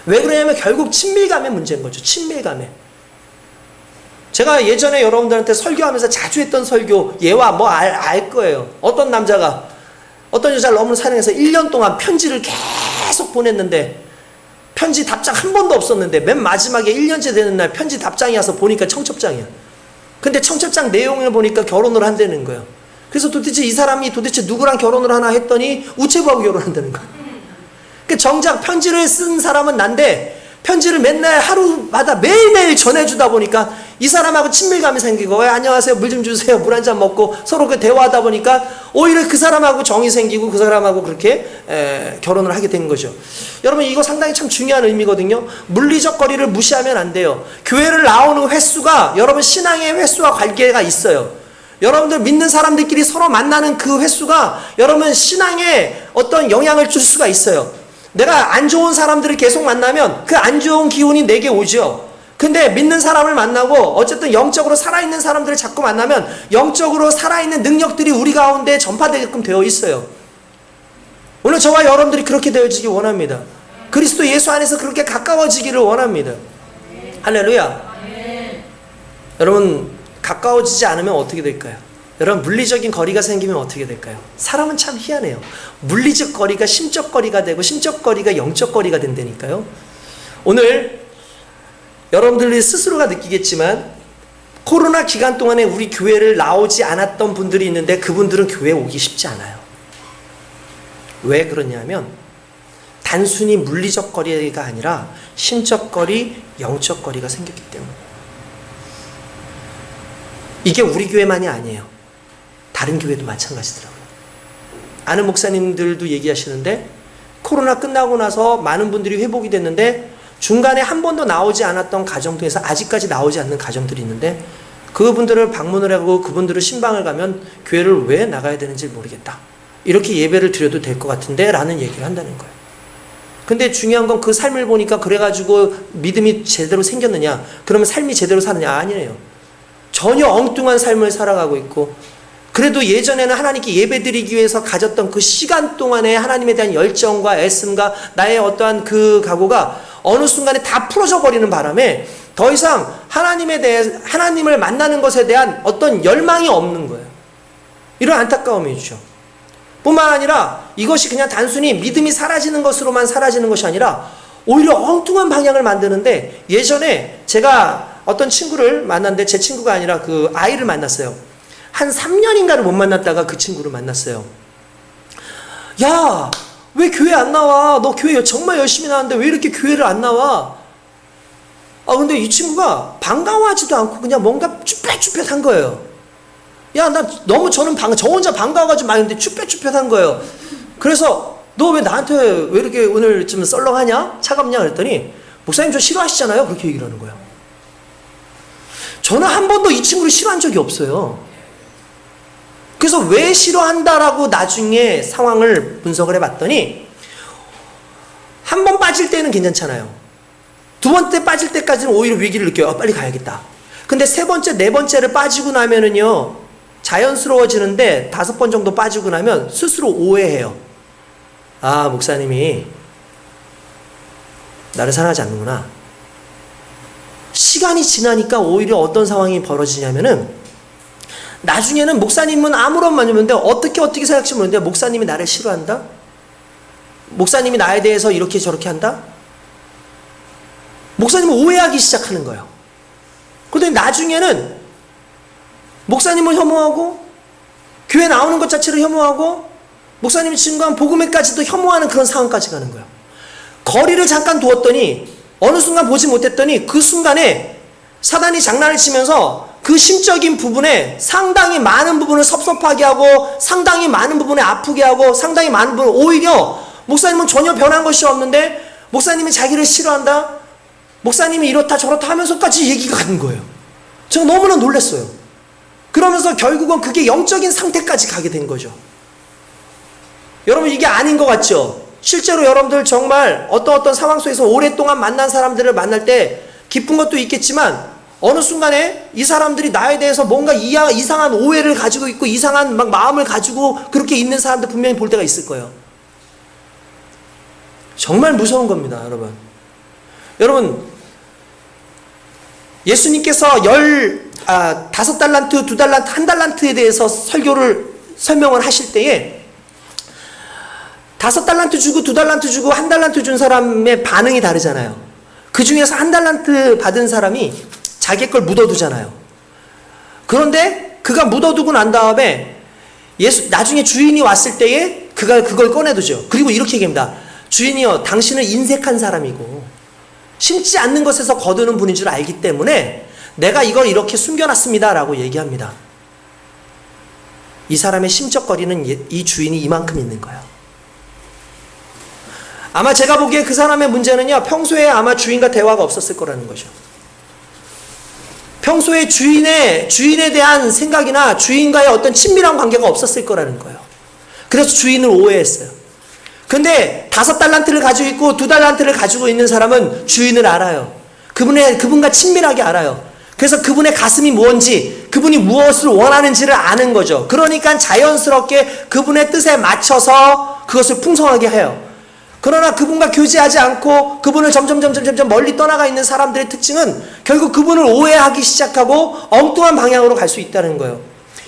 왜 그러냐면 결국 친밀감의 문제인 거죠. 친밀감에. 제가 예전에 여러분들한테 설교하면서 자주 했던 설교 예와 뭐 알 거예요. 어떤 남자가 어떤 여자를 너무 사랑해서 1년 동안 편지를 계속 보냈는데 편지 답장 한 번도 없었는데 맨 마지막에 1년째 되는 날 편지 답장이 와서 보니까 청첩장이야. 근데 청첩장 내용을 보니까 결혼을 한다는 거예요. 그래서 도대체 이 사람이 도대체 누구랑 결혼을 하나 했더니 우체부하고 결혼한다는 거예요. 그 정작 편지를 쓴 사람은 난데 편지를 맨날 하루마다 매일매일 전해주다 보니까 이 사람하고 친밀감이 생기고, 안녕하세요, 물 좀 주세요, 물 한 잔 먹고 서로 그 대화하다 보니까 오히려 그 사람하고 정이 생기고 그 사람하고 그렇게 결혼을 하게 된 거죠. 여러분 이거 상당히 참 중요한 의미거든요. 물리적 거리를 무시하면 안 돼요. 교회를 나오는 횟수가 여러분 신앙의 횟수와 관계가 있어요. 여러분들 믿는 사람들끼리 서로 만나는 그 횟수가 여러분 신앙에 어떤 영향을 줄 수가 있어요. 내가 안 좋은 사람들을 계속 만나면 그 안 좋은 기운이 내게 오죠. 근데 믿는 사람을 만나고 어쨌든 영적으로 살아있는 사람들을 자꾸 만나면 영적으로 살아있는 능력들이 우리 가운데 전파되게끔 되어 있어요. 오늘 저와 여러분들이 그렇게 되어지기 원합니다. 그리스도 예수 안에서 그렇게 가까워지기를 원합니다. 할렐루야. 여러분 가까워지지 않으면 어떻게 될까요? 여러분 물리적인 거리가 생기면 어떻게 될까요? 사람은 참 희한해요. 물리적 거리가 심적 거리가 되고 심적 거리가 영적 거리가 된다니까요. 오늘 여러분들이 스스로가 느끼겠지만 코로나 기간 동안에 우리 교회를 나오지 않았던 분들이 있는데 그분들은 교회에 오기 쉽지 않아요. 왜 그러냐면 단순히 물리적 거리가 아니라 심적 거리, 영적 거리가 생겼기 때문에. 이게 우리 교회만이 아니에요. 다른 교회도 마찬가지더라고요. 아는 목사님들도 얘기하시는데 코로나 끝나고 나서 많은 분들이 회복이 됐는데 중간에 한 번도 나오지 않았던 가정 중에서 아직까지 나오지 않는 가정들이 있는데 그분들을 방문을 하고 그분들을 신방을 가면 교회를 왜 나가야 되는지 모르겠다. 이렇게 예배를 드려도 될 것 같은데 라는 얘기를 한다는 거예요. 근데 중요한 건 그 삶을 보니까 그래가지고 믿음이 제대로 생겼느냐? 그러면 삶이 제대로 사느냐? 아니에요. 전혀 엉뚱한 삶을 살아가고 있고, 그래도 예전에는 하나님께 예배드리기 위해서 가졌던 그 시간 동안에 하나님에 대한 열정과 애씀과 나의 어떠한 그 각오가 어느 순간에 다 풀어져 버리는 바람에 더 이상 하나님을 만나는 것에 대한 어떤 열망이 없는 거예요. 이런 안타까움이죠. 뿐만 아니라 이것이 그냥 단순히 믿음이 사라지는 것으로만 사라지는 것이 아니라 오히려 엉뚱한 방향을 만드는데, 예전에 제가 어떤 친구를 만났는데 제 친구가 아니라 그 아이를 만났어요. 한 3년인가를 못 만났다가 그 친구를 만났어요. 야, 왜 교회 안 나와? 너 교회 정말 열심히 나왔는데 왜 이렇게 교회를 안 나와? 근데 이 친구가 반가워하지도 않고 그냥 뭔가 쭈뼛쭈뼛한 거예요. 야, 나 너무 저 혼자 반가워가지고 막 있는데 쭈뼛쭈뼛한 거예요. 그래서 너 왜 나한테 왜 이렇게 오늘 좀 썰렁하냐? 차갑냐? 그랬더니 목사님 저 싫어하시잖아요. 그렇게 얘기를 하는 거예요. 저는 한 번도 이 친구를 싫어한 적이 없어요. 그래서 왜 싫어한다라고 나중에 상황을 분석을 해봤더니 한 번 빠질 때는 괜찮잖아요. 두 번째 빠질 때까지는 오히려 위기를 느껴요. 빨리 가야겠다. 근데 세 번째, 네 번째를 빠지고 나면은요, 자연스러워지는데 5번 정도 빠지고 나면 스스로 오해해요. 아, 목사님이 나를 사랑하지 않는구나. 시간이 지나니까 오히려 어떤 상황이 벌어지냐면은 나중에는 목사님은 아무런 말이 없는데 어떻게 생각할지 모르는데 목사님이 나를 싫어한다? 목사님이 나에 대해서 이렇게 저렇게 한다? 목사님은 오해하기 시작하는 거예요. 그런데 나중에는 목사님을 혐오하고 교회 나오는 것 자체를 혐오하고 목사님이 증거한 복음에까지도 혐오하는 그런 상황까지 가는 거예요. 거리를 잠깐 두었더니 어느 순간 보지 못했더니 그 순간에 사단이 장난을 치면서 그 심적인 부분에 상당히 많은 부분을 섭섭하게 하고 상당히 많은 부분에 아프게 하고 상당히 많은 부분을 오히려 목사님은 전혀 변한 것이 없는데 목사님이 자기를 싫어한다? 목사님이 이렇다 저렇다 하면서까지 얘기가 가는 거예요. 제가 너무나 놀랐어요. 그러면서 결국은 그게 영적인 상태까지 가게 된 거죠. 여러분 이게 아닌 것 같죠? 실제로 여러분들 정말 어떤 상황 속에서 오랫동안 만난 사람들을 만날 때 기쁜 것도 있겠지만 어느 순간에 이 사람들이 나에 대해서 뭔가 이상한 오해를 가지고 있고 이상한 막 마음을 가지고 그렇게 있는 사람들 분명히 볼 때가 있을 거예요. 정말 무서운 겁니다, 여러분. 여러분, 예수님께서 5달란트, 2달란트, 1달란트에 대해서 설명을 하실 때에 5달란트 주고 2달란트 주고 1달란트 준 사람의 반응이 다르잖아요. 그 중에서 1달란트 받은 사람이 자기 걸 묻어두잖아요. 그런데 그가 묻어두고 난 다음에 나중에 주인이 왔을 때에 그가 그걸 꺼내두죠. 그리고 이렇게 얘기합니다. 주인이여, 당신은 인색한 사람이고 심지 않는 것에서 거두는 분인 줄 알기 때문에 내가 이걸 이렇게 숨겨놨습니다 라고 얘기합니다. 이 사람의 심적 거리는 이 주인이 이만큼 있는 거예요. 아마 제가 보기에 그 사람의 문제는요, 평소에 아마 주인과 대화가 없었을 거라는 거죠. 평소에 주인에 대한 생각이나 주인과의 어떤 친밀한 관계가 없었을 거라는 거예요. 그래서 주인을 오해했어요. 근데 5달란트를 가지고 있고 2달란트를 가지고 있는 사람은 주인을 알아요. 그분과 친밀하게 알아요. 그래서 그분의 가슴이 뭔지, 그분이 무엇을 원하는지를 아는 거죠. 그러니까 자연스럽게 그분의 뜻에 맞춰서 그것을 풍성하게 해요. 그러나 그분과 교제하지 않고 그분을 점점 멀리 떠나가 있는 사람들의 특징은 결국 그분을 오해하기 시작하고 엉뚱한 방향으로 갈 수 있다는 거예요.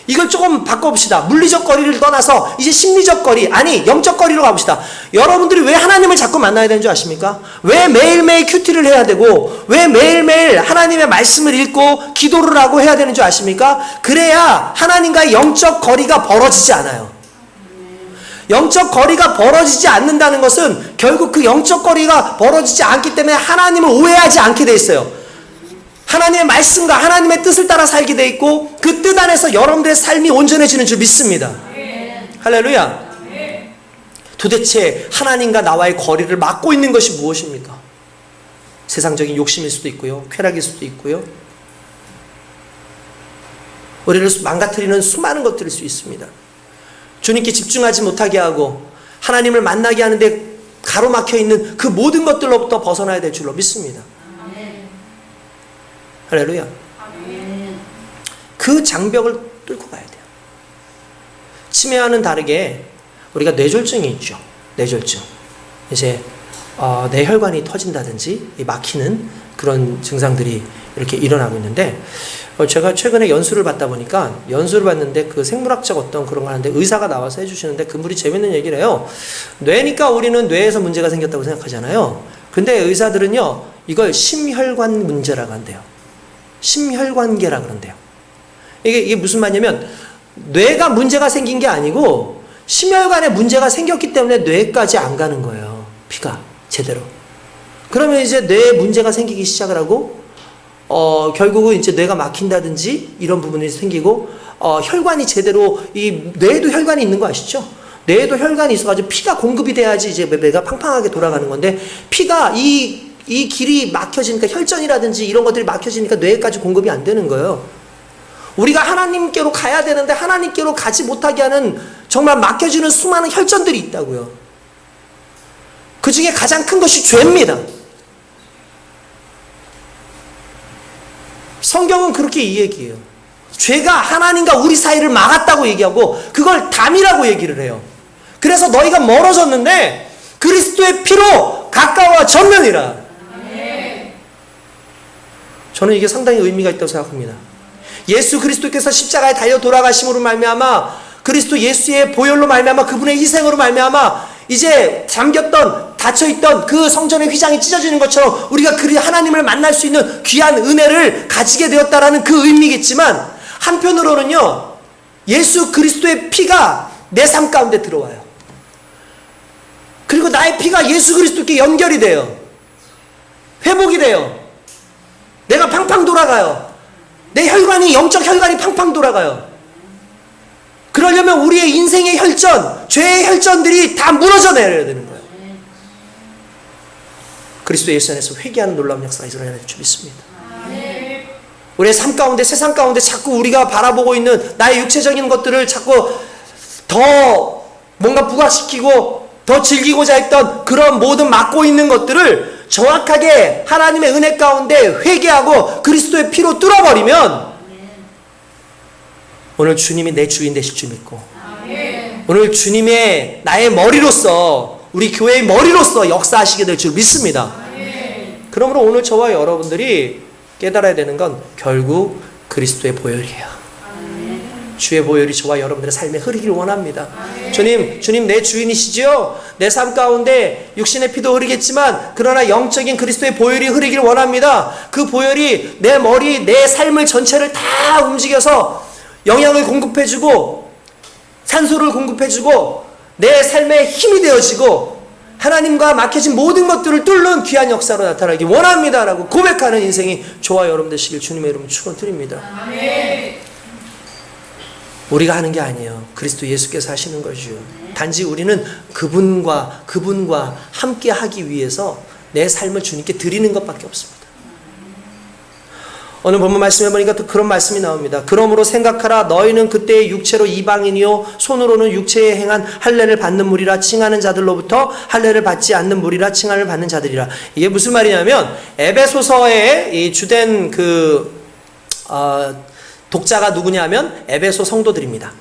이걸 조금 바꿔봅시다. 물리적 거리를 떠나서 이제 심리적 거리, 아니 영적 거리로 가봅시다. 여러분들이 왜 하나님을 자꾸 만나야 되는 줄 아십니까? 왜 매일매일 큐티를 해야 되고 왜 매일매일 하나님의 말씀을 읽고 기도를 하고 해야 되는 줄 아십니까? 그래야 하나님과의 영적 거리가 벌어지지 않아요. 영적 거리가 벌어지지 않는다는 것은 결국 그 영적 거리가 벌어지지 않기 때문에 하나님을 오해하지 않게 돼 있어요. 하나님의 말씀과 하나님의 뜻을 따라 살게 돼 있고 그 뜻 안에서 여러분들의 삶이 온전해지는 줄 믿습니다. 할렐루야. 도대체 하나님과 나와의 거리를 막고 있는 것이 무엇입니까? 세상적인 욕심일 수도 있고요, 쾌락일 수도 있고요, 우리를 망가뜨리는 수많은 것들일 수 있습니다. 주님께 집중하지 못하게 하고 하나님을 만나게 하는데 가로막혀 있는 그 모든 것들로부터 벗어나야 될 줄로 믿습니다. 할렐루야. 그 장벽을 뚫고 가야 돼요. 치매와는 다르게 우리가 뇌졸중이 있죠. 뇌졸중. 이제 뇌혈관이 터진다든지 막히는 그런 증상들이 이렇게 일어나고 있는데 제가 최근에 연수를 받다 보니까 연수를 받는데 그 생물학적 어떤 그런 걸 하는데 의사가 나와서 해주시는데 그분이 재밌는 얘기를 해요. 뇌니까 우리는 뇌에서 문제가 생겼다고 생각하잖아요. 근데 의사들은요 이걸 심혈관 문제라고 한대요. 심혈관계라고 그런대요. 이게 무슨 말이냐면 뇌가 문제가 생긴 게 아니고 심혈관에 문제가 생겼기 때문에 뇌까지 안 가는 거예요. 피가 제대로. 그러면 이제 뇌에 문제가 생기기 시작을 하고 결국은 이제 뇌가 막힌다든지 이런 부분이 생기고 혈관이 제대로 이 뇌에도 혈관이 있는 거 아시죠? 뇌에도 혈관이 있어가지고 피가 공급이 돼야지 이제 뇌가 팡팡하게 돌아가는 건데 피가 이 길이 막혀지니까 혈전이라든지 이런 것들이 막혀지니까 뇌까지 공급이 안 되는 거예요. 우리가 하나님께로 가야 되는데 하나님께로 가지 못하게 하는 정말 막혀지는 수많은 혈전들이 있다고요. 그 중에 가장 큰 것이 죄입니다. 성경은 그렇게 이 얘기해요. 죄가 하나님과 우리 사이를 막았다고 얘기하고 그걸 담이라고 얘기를 해요. 그래서 너희가 멀어졌는데 그리스도의 피로 가까워졌느니라. 저는 이게 상당히 의미가 있다고 생각합니다. 예수 그리스도께서 십자가에 달려 돌아가심으로 말미암아 그리스도 예수의 보혈로 말미암아 그분의 희생으로 말미암아 이제 잠겼던 닫혀있던 그 성전의 휘장이 찢어지는 것처럼 우리가 하나님을 만날 수 있는 귀한 은혜를 가지게 되었다라는 그 의미겠지만 한편으로는요 예수 그리스도의 피가 내 삶 가운데 들어와요. 그리고 나의 피가 예수 그리스도께 연결이 돼요. 회복이 돼요. 내가 팡팡 돌아가요. 내 혈관이 영적 혈관이 팡팡 돌아가요. 그러려면 우리의 인생의 혈전, 죄의 혈전들이 다 무너져 내려야 되는 거예요. 그리스도 예수 안에서 회개하는 놀라운 역사가 일어나는 줄 믿습니다. 우리의 삶 가운데 세상 가운데 자꾸 우리가 바라보고 있는 나의 육체적인 것들을 자꾸 더 뭔가 부각시키고 더 즐기고자 했던 그런 모든 막고 있는 것들을 정확하게 하나님의 은혜 가운데 회개하고 그리스도의 피로 뚫어버리면 오늘 주님이 내 주인 되실 줄 믿고 오늘 주님의 나의 머리로서 우리 교회의 머리로서 역사하시게 될 줄 믿습니다. 그러므로 오늘 저와 여러분들이 깨달아야 되는 건 결국 그리스도의 보혈이에요. 주의 보혈이 저와 여러분들의 삶에 흐르기를 원합니다. 주님 내 주인이시지요? 내 삶 가운데 육신의 피도 흐르겠지만 그러나 영적인 그리스도의 보혈이 흐르기를 원합니다. 그 보혈이 내 머리, 내 삶을 전체를 다 움직여서 영양을 공급해주고 산소를 공급해주고 내 삶에 힘이 되어지고 하나님과 막혀진 모든 것들을 뚫는 귀한 역사로 나타나기 원합니다 라고 고백하는 인생이 저와 여러분 되시길 주님의 이름으로 축원드립니다. 우리가 하는 게 아니에요. 그리스도 예수께서 하시는 거죠. 단지 우리는 그분과 함께 하기 위해서 내 삶을 주님께 드리는 것밖에 없습니다. 오늘 본문 말씀해 보니까 또 그런 말씀이 나옵니다. 그러므로 생각하라. 너희는 그때의 육체로 이방인이요 손으로는 육체에 행한 할례를 받는 무리라 칭하는 자들로부터 할례를 받지 않는 무리라 칭함을 받는 자들이라. 이게 무슨 말이냐면 에베소서의 이 주된 독자가 누구냐면 에베소 성도들입니다.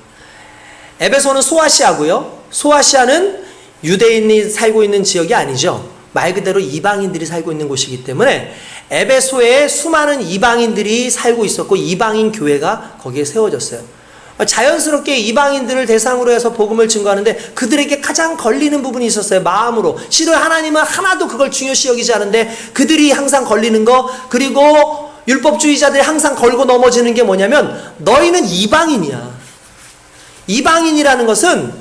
에베소는 소아시아고요. 소아시아는 유대인이 살고 있는 지역이 아니죠. 말 그대로 이방인들이 살고 있는 곳이기 때문에 에베소에 수많은 이방인들이 살고 있었고 이방인 교회가 거기에 세워졌어요. 자연스럽게 이방인들을 대상으로 해서 복음을 증거하는데 그들에게 가장 걸리는 부분이 있었어요. 마음으로. 실은 하나님은 하나도 그걸 중요시 여기지 않은데 그들이 항상 걸리는 거, 그리고 율법주의자들이 항상 걸고 넘어지는 게 뭐냐면 너희는 이방인이야. 이방인이라는 것은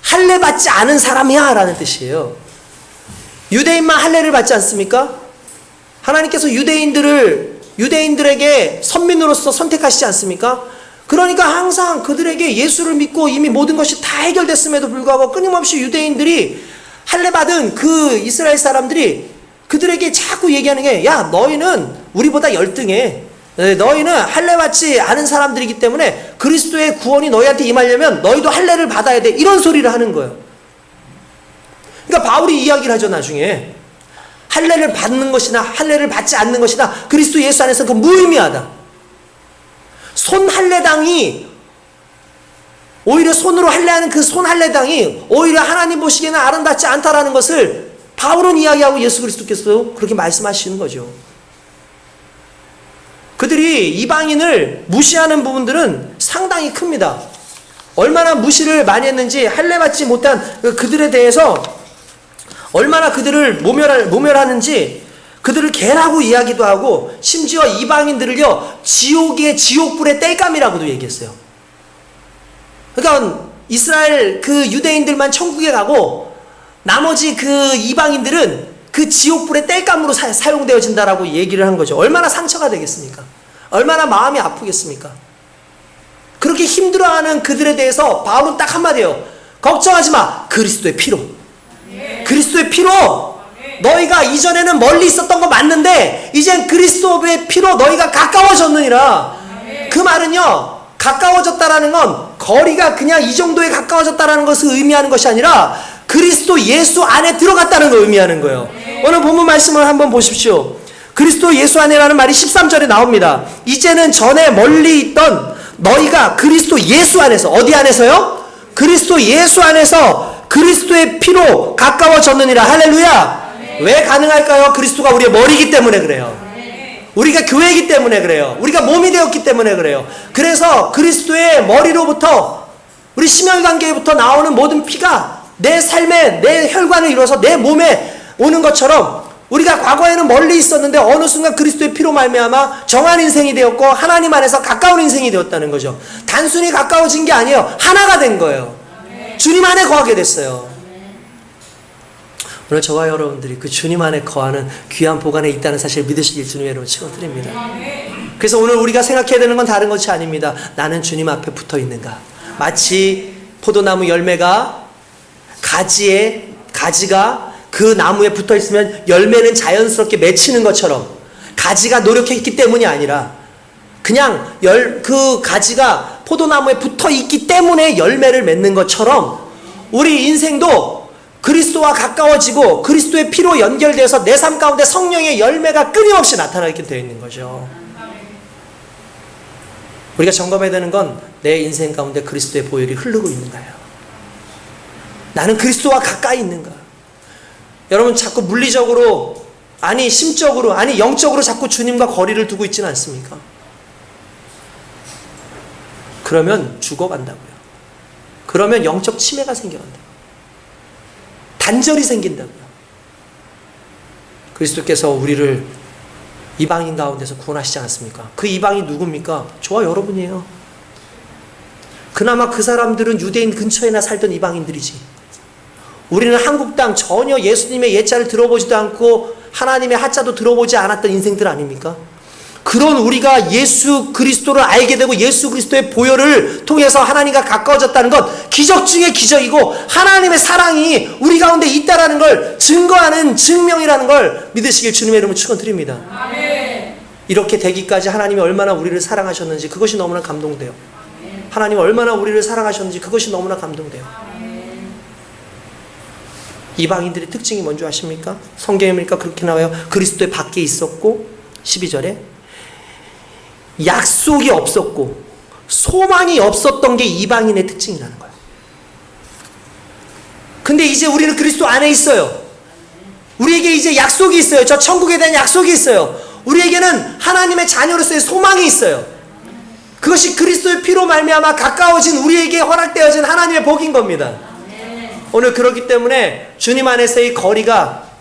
할례 받지 않은 사람이야 라는 뜻이에요. 유대인만 할례를 받지 않습니까? 하나님께서 유대인들에게 선민으로서 선택하시지 않습니까? 그러니까 항상 그들에게 예수를 믿고 이미 모든 것이 다 해결됐음에도 불구하고 끊임없이 유대인들이 할례 받은 그 이스라엘 사람들이 그들에게 자꾸 얘기하는 게 야 너희는 우리보다 열등해. 너희는 할례 받지 않은 사람들이기 때문에 그리스도의 구원이 너희한테 임하려면 너희도 할례를 받아야 돼. 이런 소리를 하는 거예요. 그러니까 바울이 이야기를 하죠. 나중에 할례를 받는 것이나 할례를 받지 않는 것이나 그리스도 예수 안에서 그 무의미하다. 손 할례당이 오히려 손으로 할례하는 그 손 할례당이 오히려 하나님 보시기에는 아름답지 않다라는 것을 바울은 이야기하고 예수 그리스도께서도 그렇게 말씀하시는 거죠. 그들이 이방인을 무시하는 부분들은 상당히 큽니다. 얼마나 무시를 많이 했는지 할례 받지 못한 그들에 대해서 얼마나 그들을 모멸하는지 그들을 개라고 이야기도 하고 심지어 이방인들을요 지옥의 지옥불의 땔감이라고도 얘기했어요. 그러니까 이스라엘 그 유대인들만 천국에 가고 나머지 그 이방인들은 그 지옥불의 땔감으로 사용되어진다라고 얘기를 한 거죠. 얼마나 상처가 되겠습니까? 얼마나 마음이 아프겠습니까? 그렇게 힘들어하는 그들에 대해서 바울은 딱 한마디예요. 걱정하지 마. 그리스도의 피로. 그리스도의 피로. 너희가 이전에는 멀리 있었던 거 맞는데 이젠 그리스도의 피로 너희가 가까워졌느니라. 그 말은요, 가까워졌다라는 건 거리가 그냥 이 정도에 가까워졌다라는 것을 의미하는 것이 아니라 그리스도 예수 안에 들어갔다는 걸 의미하는 거예요. 오늘 본문 말씀을 한번 보십시오. 그리스도 예수 안에라는 말이 13절에 나옵니다. 이제는 전에 멀리 있던 너희가 그리스도 예수 안에서, 어디 안에서요? 그리스도 예수 안에서 그리스도의 피로 가까워졌느니라. 할렐루야. 왜 가능할까요? 그리스도가 우리의 머리이기 때문에 그래요. 우리가 교회이기 때문에 그래요. 우리가 몸이 되었기 때문에 그래요. 그래서 그리스도의 머리로부터, 우리 심혈관계부터 나오는 모든 피가 내 삶에, 내 혈관을 이루어서 내 몸에 오는 것처럼 우리가 과거에는 멀리 있었는데 어느 순간 그리스도의 피로 말미암아 정한 인생이 되었고 하나님 안에서 가까운 인생이 되었다는 거죠. 단순히 가까워진 게 아니에요. 하나가 된 거예요. 주님 안에 거하게 됐어요. 오늘 저와 여러분들이 그 주님 안에 거하는 귀한 보관에 있다는 사실을 믿으시길 주님의 이름으로 축원드립니다. 그래서 오늘 우리가 생각해야 되는 건 다른 것이 아닙니다. 나는 주님 앞에 붙어 있는가. 마치 포도나무 열매가 가지가 그 나무에 붙어 있으면 열매는 자연스럽게 맺히는 것처럼 가지가 노력했기 때문이 아니라 그냥 그 가지가 포도나무에 붙어 있기 때문에 열매를 맺는 것처럼 우리 인생도 그리스도와 가까워지고 그리스도의 피로 연결돼서 내 삶 가운데 성령의 열매가 끊임없이 나타나게 되어 있는 거죠. 우리가 점검해야 되는 건 내 인생 가운데 그리스도의 보혈이 흐르고 있는가요? 나는 그리스도와 가까이 있는가? 여러분 자꾸 물리적으로, 아니 심적으로, 아니 영적으로 자꾸 주님과 거리를 두고 있지는 않습니까? 그러면 죽어간다고요. 그러면 영적 치매가 생겨간다고요. 단절이 생긴다고요. 그리스도께서 우리를 이방인 가운데서 구원하시지 않았습니까? 그 이방이 누굽니까? 저와 여러분이에요. 그나마 그 사람들은 유대인 근처에나 살던 이방인들이지. 우리는 한국 땅 전혀 예수님의 예자를 들어보지도 않고 하나님의 하자도 들어보지 않았던 인생들 아닙니까? 그런 우리가 예수 그리스도를 알게 되고 예수 그리스도의 보혈을 통해서 하나님과 가까워졌다는 건 기적 중에 기적이고 하나님의 사랑이 우리 가운데 있다라는 걸 증거하는 증명이라는 걸 믿으시길 주님의 이름으로 축원드립니다. 아멘. 이렇게 되기까지 하나님이 얼마나 우리를 사랑하셨는지 그것이 너무나 감동돼요. 아멘. 하나님이 얼마나 우리를 사랑하셨는지 그것이 너무나 감동돼요. 아멘. 이방인들의 특징이 뭔지 아십니까? 성경에 보니까 그렇게 나와요. 그리스도의 밖에 있었고 12절에 약속이 없었고 소망이 없었던 게 이방인의 특징이라는 거예요. 근데 이제 우리는 그리스도 안에 있어요. 우리에게 이제 약속이 있어요. 저 천국에 대한 약속이 있어요. 우리에게는 하나님의 자녀로서의 소망이 있어요. 그것이 그리스도의 피로 말미암아 가까워진 우리에게 허락되어진 하나님의 복인 겁니다. 오늘 그렇기 때문에 주님 안에서의 거리가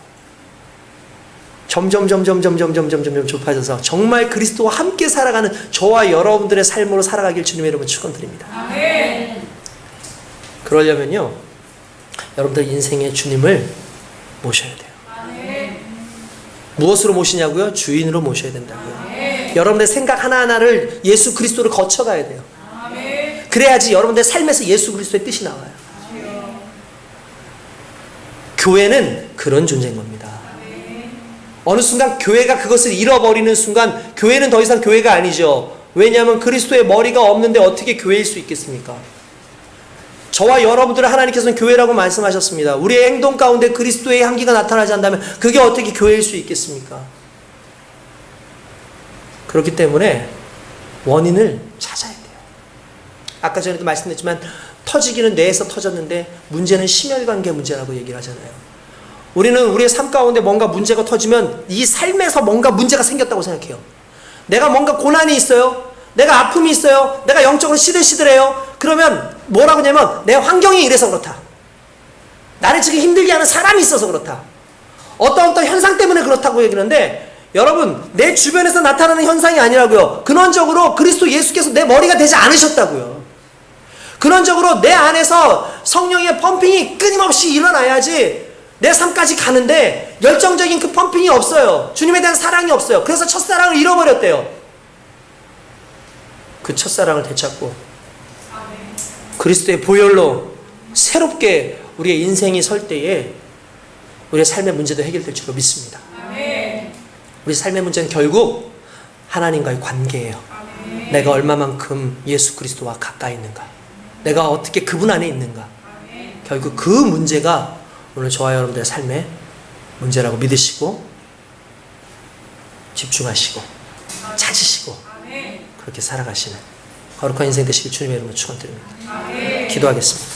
점점 좁아져서 정말 그리스도와 함께 살아가는 저와 여러분들의 삶으로 살아가길 주님의 이름으로 축원드립니다. 아멘. 그러려면요, 여러분들 인생의 주님을 모셔야 돼요. 아멘. 무엇으로 모시냐고요? 주인으로 모셔야 된다고요. 아멘. 여러분의 생각 하나하나를 예수 그리스도를 거쳐가야 돼요. 아멘. 그래야지 여러분의 삶에서 예수 그리스도의 뜻이 나와요. 아멘. 교회는 그런 존재인 겁니다. 어느 순간 교회가 그것을 잃어버리는 순간 교회는 더 이상 교회가 아니죠. 왜냐하면 그리스도의 머리가 없는데 어떻게 교회일 수 있겠습니까? 저와 여러분들을 하나님께서는 교회라고 말씀하셨습니다. 우리의 행동 가운데 그리스도의 향기가 나타나지 않는다면 그게 어떻게 교회일 수 있겠습니까? 그렇기 때문에 원인을 찾아야 돼요. 아까 전에도 말씀드렸지만 터지기는 뇌에서 터졌는데 문제는 심혈관계 문제라고 얘기를 하잖아요. 우리는 우리의 삶 가운데 뭔가 문제가 터지면 이 삶에서 뭔가 문제가 생겼다고 생각해요. 내가 뭔가 고난이 있어요. 내가 아픔이 있어요. 내가 영적으로 시들시들해요. 그러면 뭐라고 하냐면 내 환경이 이래서 그렇다. 나를 지금 힘들게 하는 사람이 있어서 그렇다. 어떤 현상 때문에 그렇다고 얘기하는데 여러분 내 주변에서 나타나는 현상이 아니라고요. 근원적으로 그리스도 예수께서 내 머리가 되지 않으셨다고요. 근원적으로 내 안에서 성령의 펌핑이 끊임없이 일어나야지 내 삶까지 가는데 열정적인 그 펌핑이 없어요. 주님에 대한 사랑이 없어요. 그래서 첫사랑을 잃어버렸대요. 그 첫사랑을 되찾고 그리스도의 보혈로 새롭게 우리의 인생이 설 때에 우리의 삶의 문제도 해결될 줄로 믿습니다. 우리 삶의 문제는 결국 하나님과의 관계예요. 내가 얼마만큼 예수 그리스도와 가까이 있는가, 내가 어떻게 그분 안에 있는가. 결국 그 문제가 오늘 저와 여러분들의 삶의 문제라고 믿으시고 집중하시고 찾으시고 그렇게 살아가시는 거룩한 인생 되시길 주님의 이름으로 축원드립니다. 기도하겠습니다.